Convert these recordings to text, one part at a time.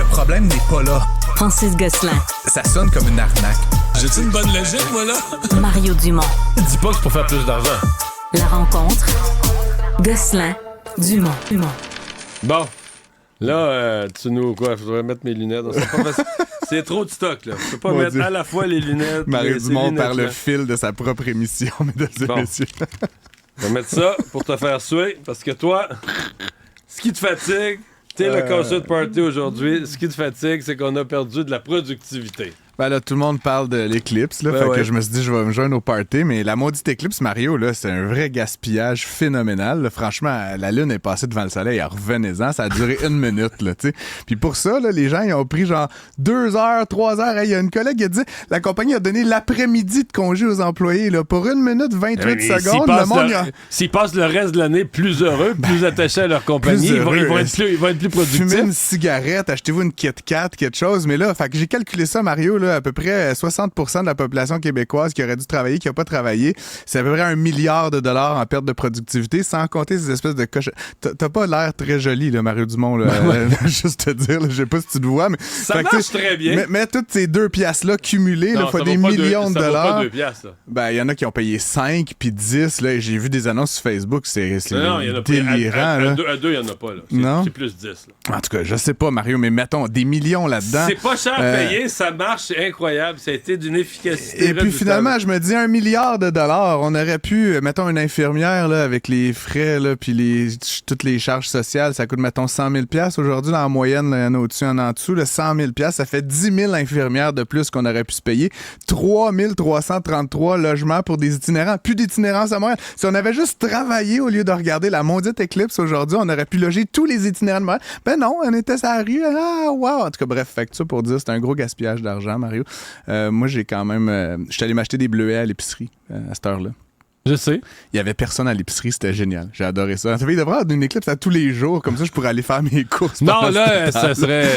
problème n'est pas là. Francis Gosselin. Ça sonne comme une arnaque. J'ai-tu une bonne logique, moi, là? Mario Dumont. Dis pas que c'est pour faire plus d'argent. La rencontre. Gosselin. Dumont. Bon. Là, tu nous... Quoi? Je devrais mettre mes lunettes. C'est trop de stock, là. Je peux pas mettre à la fois les lunettes... Mario Dumont perd le là. fil de sa propre émission, mesdames et messieurs. Je vais mettre ça pour te faire suer, parce que toi, ce qui te fatigue, t'es le concert party aujourd'hui, ce qui te fatigue, c'est qu'on a perdu de la productivité. Ben là, tout le monde parle de l'éclipse, là, fait que je me suis dit, je vais me joindre au party, mais la maudite éclipse, Mario, là, c'est un vrai gaspillage phénoménal. Là. Franchement, la Lune est passée devant le Soleil, revenez-en, ça a duré 1 minute, là, tu sais. Puis pour ça, là, les gens, ils ont pris genre 2 heures, 3 heures. Il y a une collègue qui a dit, la compagnie a donné l'après-midi de congé aux employés, là, pour 1 minute 28 secondes. Le monde, s'ils passent le reste de l'année plus heureux, plus attachés à leur compagnie, ils vont être plus productifs. Fumez une cigarette, achetez-vous une Kit Kat, quelque chose. Mais là, fait que j'ai calculé ça, Mario, là, à peu près 60% de la population québécoise qui aurait dû travailler, qui n'a pas travaillé. C'est à peu près $1 milliard en perte de productivité, sans compter ces espèces de coches. T'as pas l'air très joli, là, Mario Dumont, là, juste te dire, là, je sais pas si tu te vois, mais... Ça marche très bien. Mais toutes ces 2 piastres-là cumulées, il faut des millions de dollars. Ça vaut pas 2 piastres, là. Ben, il y en a qui ont payé 5 puis 10, là. J'ai vu des annonces sur Facebook, c'est non, y en a délirant, là. À 2, il y en a pas, là. Non? C'est plus 10, là. En tout cas, je sais pas, Mario, mais mettons, des millions là-dedans. C'est pas cher à payer, ça marche, c'est incroyable. Ça a été d'une efficacité. Et puis finalement, je me dis $1 milliard. On aurait pu, mettons, une infirmière là, avec les frais, là, puis toutes les charges sociales, ça coûte, mettons, 100 000 $. Aujourd'hui, là, en moyenne, il y en a au-dessus, il y en a en dessous. Là, 100 000 $, ça fait 10 000 infirmières de plus qu'on aurait pu se payer. 3 333 logements pour des itinérants. Plus d'itinérance à Montréal. Si on avait juste travaillé au lieu de regarder la maudite éclipse aujourd'hui, on aurait pu loger tous les itinérants de Montréal. Ben non, on était sur la rue. Ah, wow! En tout cas, bref, fait que ça pour dire, c'est un gros gaspillage d'argent, Mario. Moi, j'ai quand même... je suis allé m'acheter des bleuets à l'épicerie à cette heure-là. Je sais. Il y avait personne à l'épicerie, c'était génial. J'ai adoré ça. Il devrait y avoir une éclipse à tous les jours, comme ça je pourrais aller faire mes courses. Non, là, ça serait...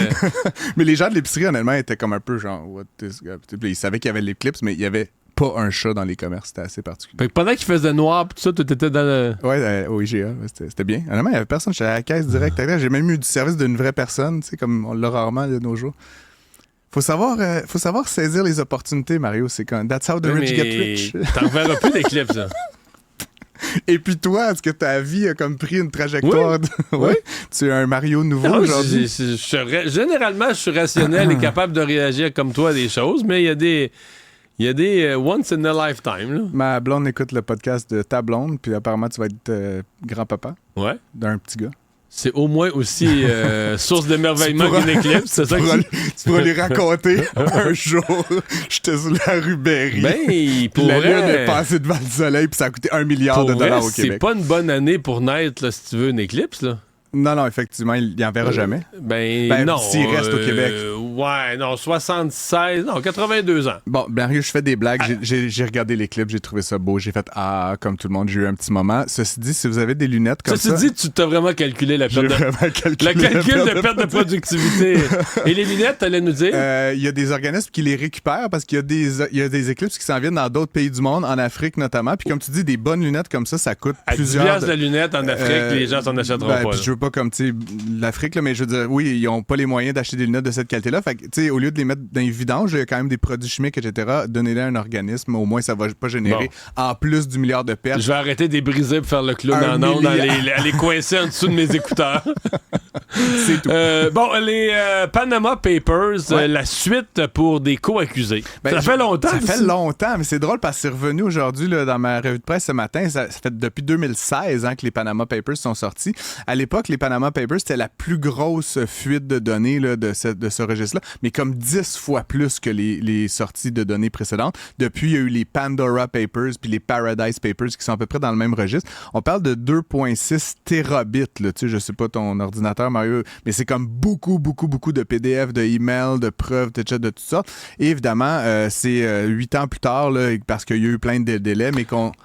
Mais les gens de l'épicerie, honnêtement, étaient comme un peu genre, what this guy? Ils savaient qu'il y avait l'éclipse, mais il y avait pas un chat dans les commerces. C'était assez particulier. Fait que pendant qu'il faisait noir, tout ça, tu étais dans le... Ouais, au IGA. C'était bien. Honnêtement, il y avait personne. J'étais à la caisse directe. J'ai même eu du service d'une vraie personne, tu sais, comme on l'a rarement de nos jours. Faut savoir saisir les opportunités, Mario. C'est quand that's how the rich get rich. T'en verras plus d'éclipse, là. Et puis toi, est-ce que ta vie a comme pris une trajectoire? Oui. Tu es un Mario nouveau aujourd'hui? Généralement, je suis rationnel et capable de réagir comme toi à des choses, mais il y a des once in a lifetime. Là. Ma blonde écoute le podcast de ta blonde, puis apparemment, tu vas être grand-papa d'un petit gars. C'est au moins aussi source d'émerveillement qu'une éclipse. C'est ça tu pourras les raconter un jour. J'étais sur la rue Berry. Ben, la lune est passée devant le soleil, puis ça a coûté $1 milliard au Québec. C'est pas une bonne année pour naître, là, si tu veux, une éclipse, là. Non, effectivement, il n'y en verra jamais. Ben non. S'il reste au Québec. Ouais, non, 82 ans. Bon, Mario, je fais des blagues. J'ai regardé les clips, j'ai trouvé ça beau. J'ai fait comme tout le monde, j'ai eu un petit moment. Ceci dit, si vous avez des lunettes comme ça... Ceci dit, tu t'as vraiment calculé la perte de perte de productivité. Et les lunettes, t'allais nous dire? Il y a des organismes qui les récupèrent parce qu'il y a des éclipses qui s'en viennent dans d'autres pays du monde, en Afrique notamment. Puis comme tu dis, des bonnes lunettes comme ça coûte plusieurs... À 10$ la lunette en Afrique, les gens s'en achèteront pas. Je veux pas comme, tu sais, l'Afrique, là, mais je veux dire, oui, ils ont pas les moyens d'acheter des lunettes de cette qualité-là. Fait que, tu sais, au lieu de les mettre dans les vidanges, il y a quand même des produits chimiques, etc. Donnez-les à un organisme, au moins, ça va pas générer, en plus du $1 milliard de pertes. Je vais arrêter de les briser pour faire le clown en ondes, à les coincer en dessous de mes écouteurs. C'est tout. Les Panama Papers, la suite pour des co-accusés. Ça fait longtemps. Ça fait longtemps, mais c'est drôle parce que c'est revenu aujourd'hui là, dans ma revue de presse ce matin. Ça fait depuis 2016 que les Panama Papers sont sortis. À l'époque, les Panama Papers, c'était la plus grosse fuite de données là, de ce registre-là, mais comme 10 fois plus que les sorties de données précédentes. Depuis, il y a eu les Pandora Papers puis les Paradise Papers qui sont à peu près dans le même registre. On parle de 2,6 terabits. Là. Tu sais, je sais pas ton ordinateur, Mario, mais c'est comme beaucoup de PDF, de emails, de preuves, de tout ça. Et évidemment, c'est 8 ans plus tard, là, parce qu'il y a eu plein de délais,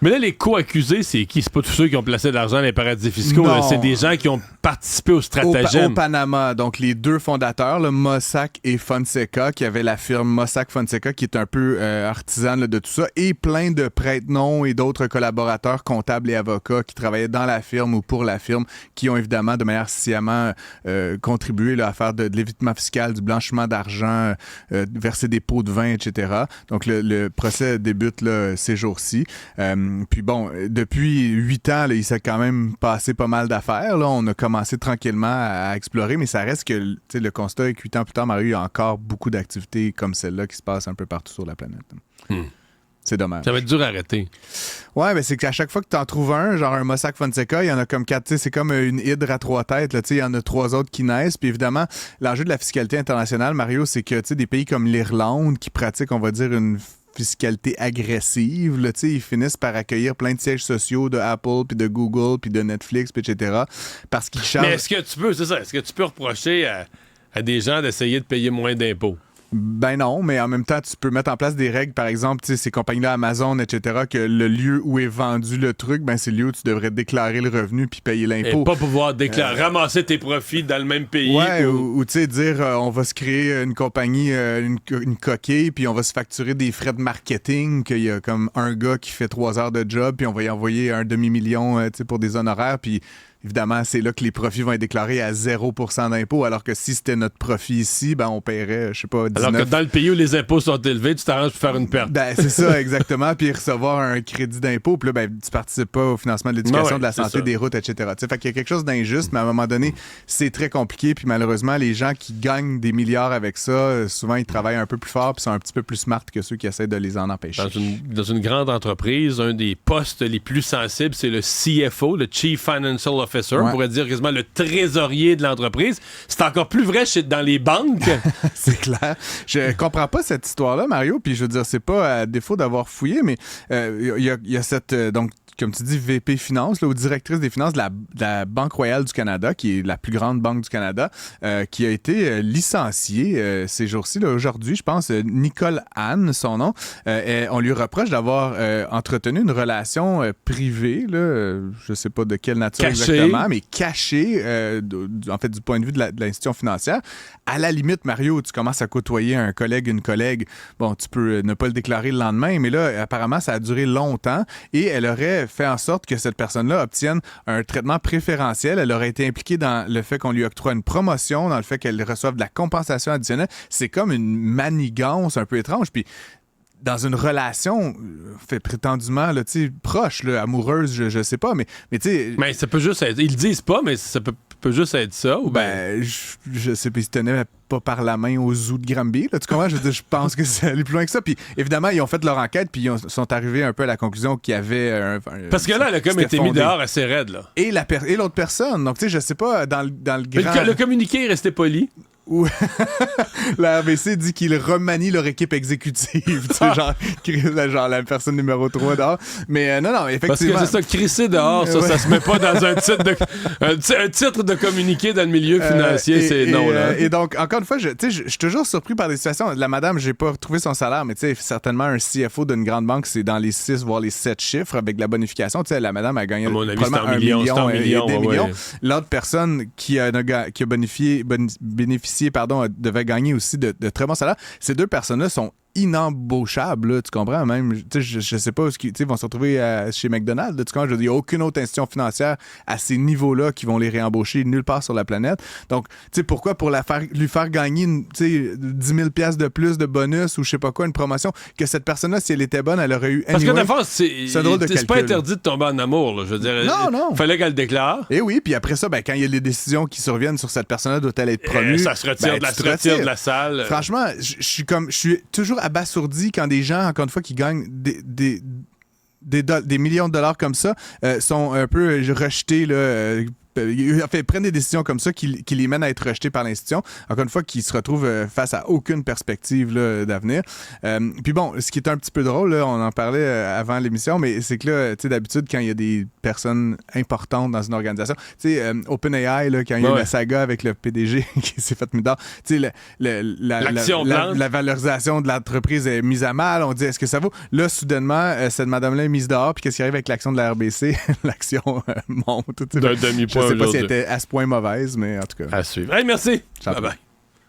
Mais là, les co-accusés, c'est qui? C'est pas tous ceux qui ont placé de l'argent dans les paradis fiscaux. Là, c'est des gens qui ont participé au stratagème. Au Panama, donc les deux fondateurs, là, Mossack et Fonseca, qui avaient la firme Mossack Fonseca, qui est un peu artisane là, de tout ça, et plein de prête-noms et d'autres collaborateurs comptables et avocats qui travaillaient dans la firme ou pour la firme, qui ont évidemment de manière sciemment contribué là, à faire de l'évitement fiscal, du blanchiment d'argent, verser des pots de vin, etc. Donc, le procès débute là, ces jours-ci. Puis bon, depuis 8 ans, là, il s'est quand même passé pas mal d'affaires. Là. On a commencé tranquillement à explorer, mais ça reste que le constat est que 8 ans plus tard, Mario, il y a encore beaucoup d'activités comme celle-là qui se passent un peu partout sur la planète. C'est dommage. Ça va être dur à arrêter. Ouais, mais c'est qu'à chaque fois que tu en trouves un, genre un Mossack Fonseca, il y en a comme 4. C'est comme une hydre à 3 têtes. Il y en a 3 autres qui naissent. Puis évidemment, l'enjeu de la fiscalité internationale, Mario, c'est que des pays comme l'Irlande qui pratiquent, on va dire, une fiscalité agressive, là, ils finissent par accueillir plein de sièges sociaux de Apple, puis de Google, puis de Netflix, puis etc. Parce qu'ils chargent... Mais est-ce que tu peux reprocher à des gens d'essayer de payer moins d'impôts? Ben non, mais en même temps, tu peux mettre en place des règles, par exemple, ces compagnies-là, Amazon, etc., que le lieu où est vendu le truc, ben c'est le lieu où tu devrais déclarer le revenu puis payer l'impôt. Et pas pouvoir ramasser tes profits dans le même pays. Ouais, ou tu sais, dire on va se créer une compagnie, une coquille, puis on va se facturer des frais de marketing, qu'il y a comme un gars qui fait 3 heures de job, puis on va y envoyer un demi-million pour des honoraires, puis... Évidemment, c'est là que les profits vont être déclarés à 0% d'impôt, alors que si c'était notre profit ici, ben on paierait, je sais pas, 19... Alors que dans le pays où les impôts sont élevés, tu t'arranges pour faire une perte. Ben, c'est ça, exactement. Puis recevoir un crédit d'impôt, puis là, ben, tu participes pas au financement de l'éducation, de la santé, des routes, etc. T'sais, fait qu'il y a quelque chose d'injuste, mais à un moment donné, c'est très compliqué. Puis malheureusement, les gens qui gagnent des milliards avec ça, souvent, ils travaillent un peu plus fort, puis sont un petit peu plus smart que ceux qui essaient de les en empêcher. Dans une grande entreprise, un des postes les plus sensibles, c'est le CFO, le Chief Financial Officer. On pourrait dire quasiment le trésorier de l'entreprise. C'est encore plus vrai dans les banques. C'est clair. Je comprends pas cette histoire-là, Mario, puis je veux dire, c'est pas à défaut d'avoir fouillé, mais il y a cette... donc, comme tu dis, VP Finance, là, ou directrice des finances de la Banque Royale du Canada, qui est la plus grande banque du Canada, qui a été licenciée ces jours-ci, là, aujourd'hui, je pense, Nicole Anne, son nom. On lui reproche d'avoir entretenu une relation privée, là, je sais pas de quelle nature exactement, mais cachée, en fait, du point de vue de l'institution financière. À la limite, Mario, tu commences à côtoyer un collègue, une collègue, bon, tu peux ne pas le déclarer le lendemain, mais là, apparemment, ça a duré longtemps et elle aurait fait en sorte que cette personne-là obtienne un traitement préférentiel. Elle aurait été impliquée dans le fait qu'on lui octroie une promotion, dans le fait qu'elle reçoive de la compensation additionnelle. C'est comme une manigance un peu étrange. Puis, dans une relation fait prétendument là, proche, là, amoureuse, je sais pas, mais tu sais... Mais ça peut juste être... Ils le disent pas, mais ça peut juste être ça, ou ben... je sais pas, ils se tenaient pas par la main au zoo de Granby, là, tu comprends? Je veux dire, je pense que ça allait plus loin que ça. Puis évidemment, ils ont fait leur enquête, puis ils sont arrivés un peu à la conclusion qu'il y avait... Parce que là, elle a comme été mis dehors assez raide, là. Et l'autre personne, donc tu sais, je sais pas, dans le grand... Mais le communiqué est resté poli. Où la RBC dit qu'il remanie leur équipe exécutive. Tu sais, genre la personne numéro 3 dehors. Mais non, effectivement. Parce que c'est ça, crisser dehors, ça se met pas dans un titre de communiqué dans le milieu financier, c'est non. Là. Et donc, encore une fois, je suis toujours surpris par des situations. La madame, j'ai pas retrouvé son salaire, mais tu sais, certainement un CFO d'une grande banque, c'est dans les 6 voire les 7 chiffres avec la bonification. Tu sais, la madame a gagné probablement 1 million, des millions. Ouais. L'autre personne qui a bénéficié devait gagner aussi de très bons salaires. Ces deux personnes-là sont inembauchables, là, tu comprends? Même, je sais pas où ils vont se retrouver chez McDonald's. Tu comprends? Il n'y a aucune autre institution financière à ces niveaux-là qui vont les réembaucher nulle part sur la planète. Donc, tu sais, pourquoi? Pour lui faire gagner 10 000 $ de plus de bonus ou je sais pas quoi, une promotion, que cette personne-là, si elle était bonne, elle aurait eu... Parce que d'abord, c'est pas interdit de tomber en amour. Là. Je veux dire, non. Fallait qu'elle le déclare. Et oui, puis après ça, ben, quand il y a les décisions qui surviennent sur cette personne-là, doit-elle être promue? Ça se retire, de la salle. Franchement, je suis toujours abasourdi quand des gens, encore une fois, qui gagnent des millions de dollars comme ça, sont un peu rejetés, là, prennent des décisions comme ça qui les mènent à être rejetés par l'institution. Encore une fois, qui se retrouvent face à aucune perspective là, d'avenir. Puis bon, ce qui est un petit peu drôle, là, on en parlait avant l'émission, mais c'est que là, tu sais, d'habitude, quand il y a des personnes importantes dans une organisation, tu sais, OpenAI, là, quand il y a eu la saga avec le PDG qui s'est fait midard, tu sais, la valorisation de l'entreprise est mise à mal. On dit, est-ce que ça vaut? Là, soudainement, cette madame-là est mise dehors, puis qu'est-ce qui arrive avec l'action de la RBC? L'action monte. D'un demi-point. Je sais pas si elle était à ce point mauvaise, mais en tout cas. À suivre. Hey, merci. Bye bye.